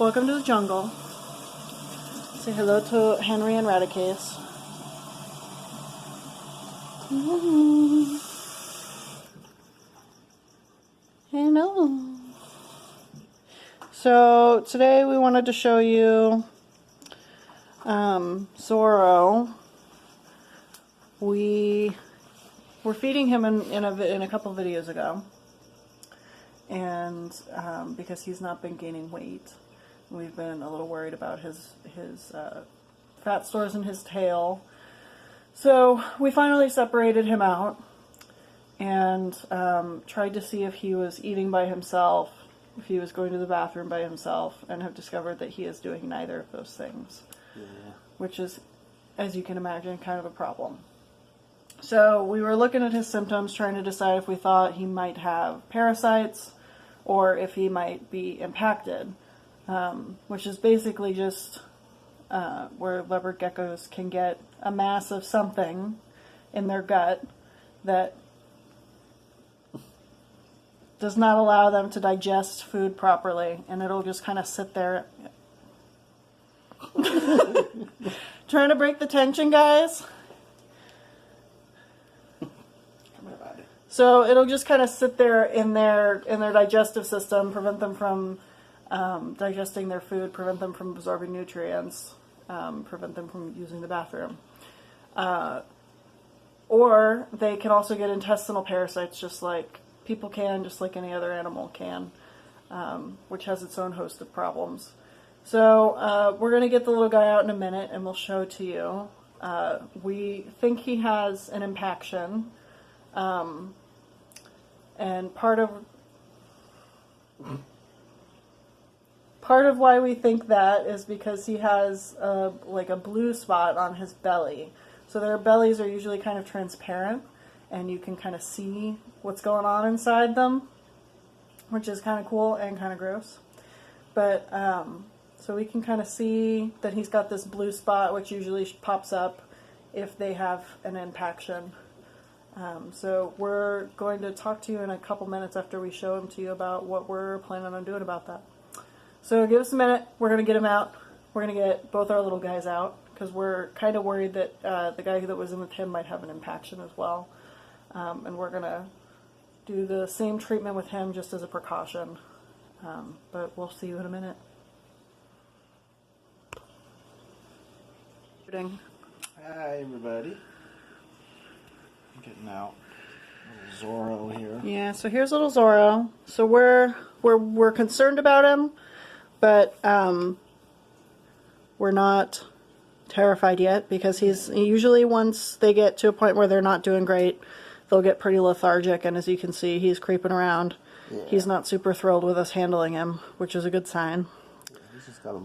welcome to the jungle. Say hello to Henry and Radicase. Hello. So today we wanted to show you Zorro. We were feeding him in a couple videos ago, and because he's not been gaining weight, we've been a little worried about his fat stores in his tail. So we finally separated him out and tried to see if he was eating by himself, if he was going to the bathroom by himself, and have discovered that he is doing neither of those things. Yeah. Which is, as you can imagine, kind of a problem. So we were looking at his symptoms, trying to decide if we thought he might have parasites or if he might be impacted, which is basically just where leopard geckos can get a mass of something in their gut that does not allow them to digest food properly, and it'll just kind of sit there. Trying to break the tension, guys. So it'll just kind of sit there in their digestive system, prevent them from digesting their food, prevent them from absorbing nutrients, prevent them from using the bathroom. Or they can also get intestinal parasites, just like people can, just like any other animal can, which has its own host of problems. So we're going to get the little guy out in a minute, and we'll show it to you. We think he has an impaction. And part of why we think that is because he has like a blue spot on his belly. So their bellies are usually kind of transparent, and you can kind of see what's going on inside them, which is kind of cool and kind of gross. But so we can kind of see that he's got this blue spot, which usually pops up if they have an impaction. So we're going to talk to you in a couple minutes after we show him to you about what we're planning on doing about that. So give us a minute. We're going to get him out. We're going to get both our little guys out because we're kind of worried that the guy that was in with him might have an impaction as well. And we're going to do the same treatment with him just as a precaution. But we'll see you in a minute. Hi, everybody. I'm getting out. Little Zorro here. Yeah, so here's little Zorro. So we're concerned about him, but we're not terrified yet because he's usually, once they get to a point where they're not doing great, they'll get pretty lethargic, and as you can see, he's creeping around. Yeah. He's not super thrilled with us handling him, which is a good sign. Yeah, he's just got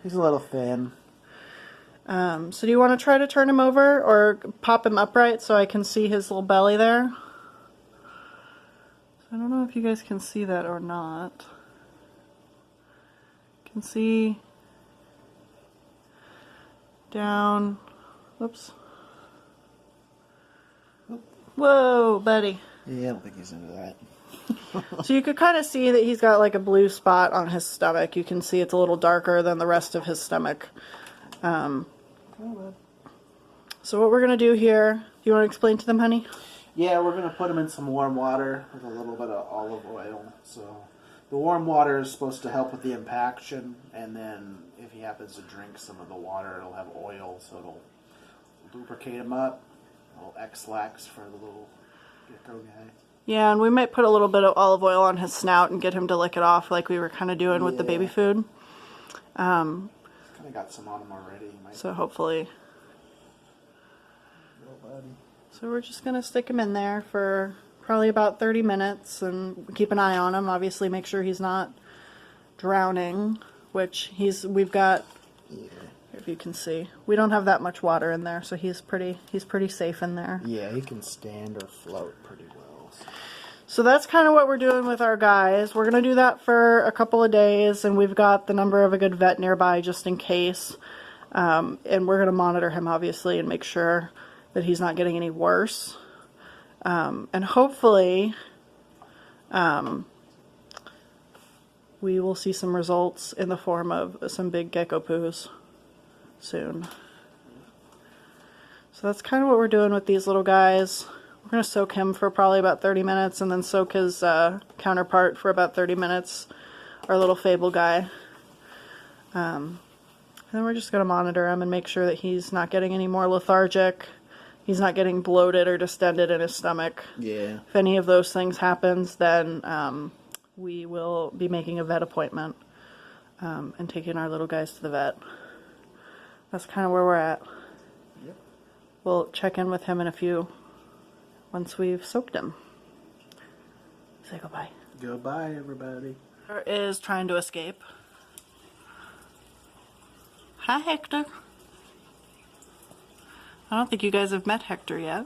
he's a little thin. So do you want to try to turn him over or pop him upright so I can see his little belly there? I don't know if you guys can see that or not. You can see down. Whoops. Whoa, buddy. Yeah, I don't think he's into that. So you could kind of see that he's got like a blue spot on his stomach. You can see it's a little darker than the rest of his stomach. So what we're going to do here, do you want to explain to them, honey? Yeah, we're going to put him in some warm water with a little bit of olive oil. So the warm water is supposed to help with the impaction, and then if he happens to drink some of the water, it'll have oil, so it'll lubricate him up. A little X-Lax for the little gecko guy. Yeah, and we might put a little bit of olive oil on his snout and get him to lick it off like we were kind of doing with the baby food. Kind of got some on him already. So hopefully. So we're just going to stick him in there for probably about 30 minutes and keep an eye on him. Obviously make sure he's not drowning, which we've got, if you can see. We don't have that much water in there, so he's pretty safe in there. Yeah, he can stand or float pretty well. So that's kind of what we're doing with our guys. We're going to do that for a couple of days, and we've got the number of a good vet nearby just in case. And we're going to monitor him, obviously, and make sure that he's not getting any worse. And hopefully we will see some results in the form of some big gecko poos soon. So that's kind of what we're doing with these little guys. We're going to soak him for probably about 30 minutes and then soak his counterpart for about 30 minutes, our little Fable guy. And then we're just going to monitor him and make sure that he's not getting any more lethargic. He's not getting bloated or distended in his stomach. Yeah. If any of those things happens, then we will be making a vet appointment and taking our little guys to the vet. That's kind of where we're at. Yep. We'll check in with him in a few once we've soaked him. Say goodbye. Goodbye, everybody. Hector is trying to escape. Hi, Hector. I don't think you guys have met Hector yet.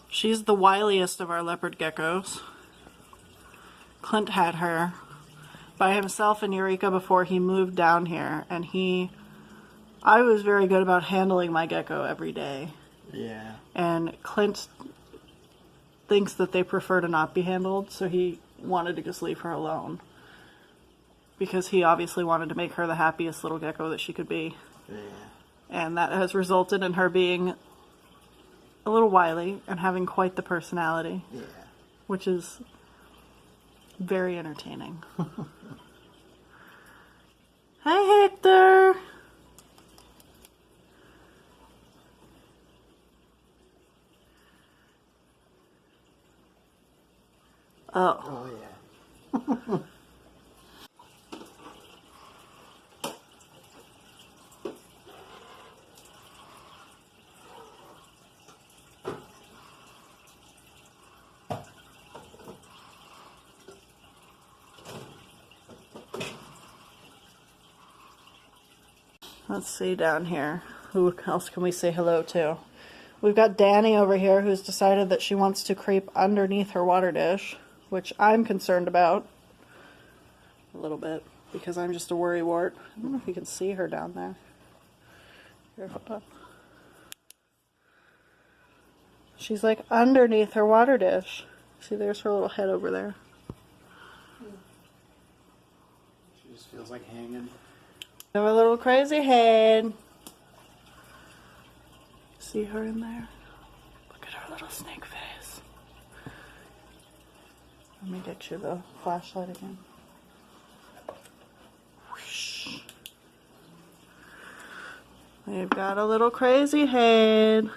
She's the wiliest of our leopard geckos. Clint had her by himself in Eureka before he moved down here, and I was very good about handling my gecko every day. Yeah. And Clint thinks that they prefer to not be handled, so he wanted to just leave her alone. Because he obviously wanted to make her the happiest little gecko that she could be. Yeah. And that has resulted in her being a little wily and having quite the personality. Yeah. Which is very entertaining. Hi, Hector! Oh. Oh, yeah. Let's see down here. Who else can we say hello to? We've got Danny over here who's decided that she wants to creep underneath her water dish, which I'm concerned about a little bit because I'm just a worrywart. I don't know if you can see her down there. Here, hold on. She's like underneath her water dish. See, there's her little head over there. She just feels like hanging. Have a little crazy head. See her in there? Look at her little snake face. Let me get you the flashlight again. Whoosh. We've got a little crazy head.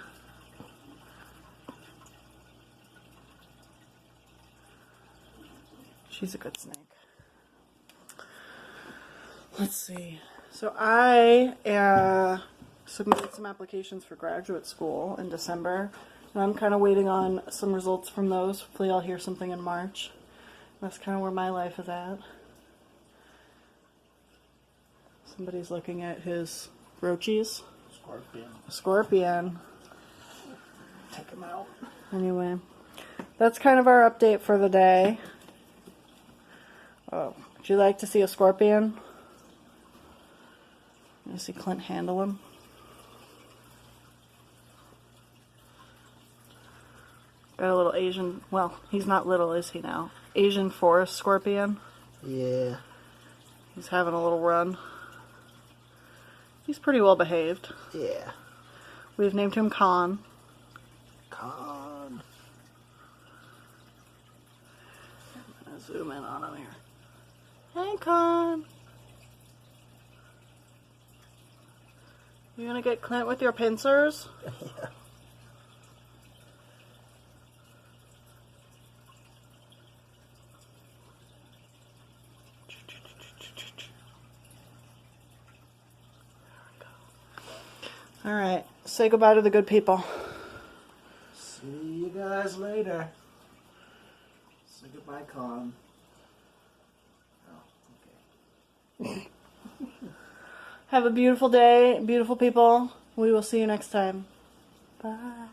She's a good snake. Let's see. So I submitted some applications for graduate school in December, and I'm kind of waiting on some results from those. Hopefully I'll hear something in March. That's kind of where my life is at. Somebody's looking at his roaches. Scorpion. Scorpion. Take him out. Anyway, that's kind of our update for the day. Oh, would you like to see a scorpion? You see Clint handle him? Got a little Asian, well, he's not little, is he now? Asian forest scorpion. Yeah. He's having a little run. He's pretty well behaved. Yeah. We've named him Khan. Con. I'm gonna zoom in on him here. Hey, Khan. You gonna get Clint with your pincers? Yeah. All right, say goodbye to the good people. See you guys later. Say goodbye, Con. Oh, okay. Have a beautiful day, beautiful people. We will see you next time. Bye.